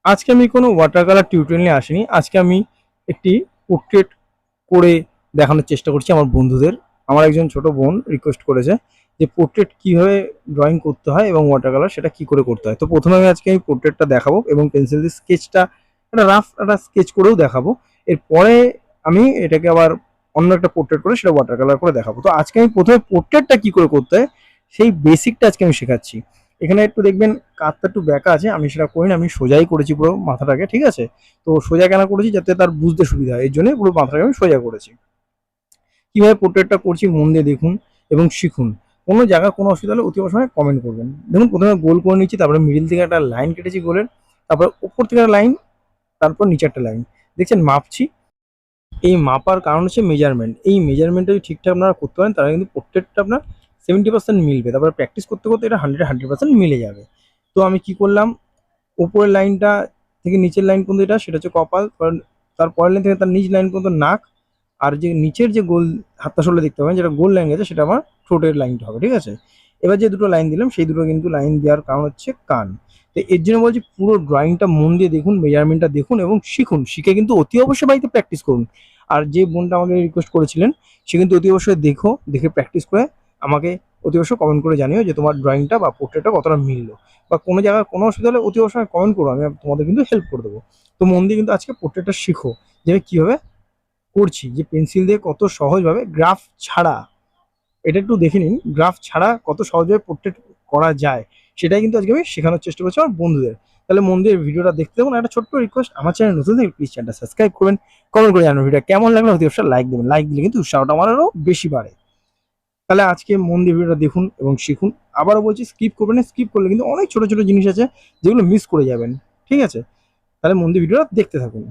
আজকে আমি কোনো ওয়াটার কালার টিউটোরিয়াল নিয়ে আসিনি। আজকে আমি একটি পোর্ট্রেট করে দেখানোর চেষ্টা করছি আমার বন্ধুদের। আমার একজন ছোট বোন রিকোয়েস্ট করেছে যে পোর্ট্রেট কিভাবে ড্রয়িং করতে হয় এবং ওয়াটার কালার সেটা কি করে করতে হয়। তো প্রথমে আমি পোর্ট্রেটটা দেখাবো এবং পেন্সিল দিয়ে স্কেচটা একটা রাফ একটা স্কেচ করেও দেখাবো। এরপরে আমি এটাকে আবার অন্য একটা পোর্ট্রেট করে সেটা ওয়াটার কালার করে দেখাবো। তো আজকে আমি প্রথমে পোর্ট্রেটটা কি করে করতে হয় সেই বেসিকটা আজকে আমি শেখাচ্ছি। এখানে একটু দেখবেন কাঁধটা একটু ব্যাকা আছে, আমি সেটা করিনি, আমি সোজাই করেছি পুরো মাথাটাকে, ঠিক আছে? তো সোজা কেন করেছি যাতে তার বুঝতে সুবিধা হয়, এর জন্য পুরো মাথাটাকে আমি সোজা করেছি। কিভাবে পোর্ট্রেটটা করছি মন দিয়ে দেখুন এবং শিখুন। কোনো জায়গায় কোনো অসুবিধা হলে অতি অবশ্যই কমেন্ট করবেন। দেখুন প্রথমে গোল করে নিচ্ছি, তারপরে মিডিল থেকে একটা লাইন কেটেছি গোলের, তারপরে উপর থেকে একটা লাইন, তারপর নিচে একটা লাইন। দেখছেন মাপছি। এই মাপার কারণ হচ্ছে মেজারমেন্ট। এই মেজারমেন্টটা যদি ঠিকঠাক আপনারা করতে পারেন তাহলে কিন্তু পোর্ট্রেটটা আপনার 70% মিলবে। তারপরে প্র্যাকটিস করতে করতে এটা 100% মিলে যাবে। তো আমি কি করলাম, উপরের লাইনটা থেকে নিচের লাইন পর্যন্ত এটা সেটা হচ্ছে কপাল, কারণ তার পরের লাইন থেকে তার নিচ লাইন পর্যন্ত নাক, আর যে নিচের যে গোল হাতটা সরলে দেখতে পাবেন যেটা গোল লাইন গেছে সেটা আমার ঠোঁটের লাইনটা হবে, ঠিক আছে? এবার যে দুটো লাইন দিলাম সেই দুটো কিন্তু লাইন দেওয়ার কারণ হচ্ছে কান। তো এর জন্য বলছি পুরো ড্রয়িংটা মন দিয়ে দেখুন, মেজারমেন্টটা দেখুন এবং শিখুন। শিখে কিন্তু অতি অবশ্যই বাড়িতে প্র্যাকটিস করুন। আর যে বোনটা আমাকে রিকোয়েস্ট করেছিলেন সে কিন্তু অতি অবশ্যই দেখে প্র্যাকটিস করে আমাকে অতি অবশ্যই কমেন্ট করে জানিও যে তোমার ড্রয়িংটা বা পোর্ট্রেটটা কতটা মিললো, বা কোনো জায়গায় কোনো অসুবিধা হলে অতি অবশ্যই কমেন্ট করো, আমি তোমাদের কিন্তু হেল্প করে দেবো। তো মন দিয়ে কিন্তু আজকে পোর্ট্রেটটা শিখো যে আমি কীভাবে করছি, যে পেন্সিল দিয়ে কত সহজভাবে গ্রাফ ছাড়া, এটা একটু দেখে নিন, গ্রাফ ছাড়া কত সহজভাবে পোর্ট্রেট করা যায় সেটাই কিন্তু আজকে আমি শেখানোর চেষ্টা করছি আমার বন্ধুদের। তাহলে মন দিয়ে ভিডিওটা দেখতে থাকুন। একটা ছোট্ট রিকোয়েস্ট, আমার চ্যানেল নতুন থাকলে প্লিজ চ্যানেলটা সাবস্ক্রাইব করবেন, কমেন্ট করে জানাবেন ভিডিও কেমন লাগলো, অতি অবশ্যই লাইক দেবেন। লাইক দিলে কিন্তু উৎসাহটা আমার আরও বেশি বাড়ে। তাহলে আজকে মন দিয়ে ভিডিওটা দেখুন এবং শিখুন। আবারও বলছি স্কিপ করবেন না, স্কিপ করলে কিন্তু অনেক ছোট ছোট জিনিস আছে যেগুলো মিস করে যাবেন, ঠিক আছে? তাহলে মন দিয়ে ভিডিওটা দেখতে থাকুন।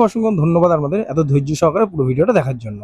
অসংখ্য ধন্যবাদ আপনাদের এত ধৈর্য সহকারে পুরো ভিডিওটা দেখার জন্য।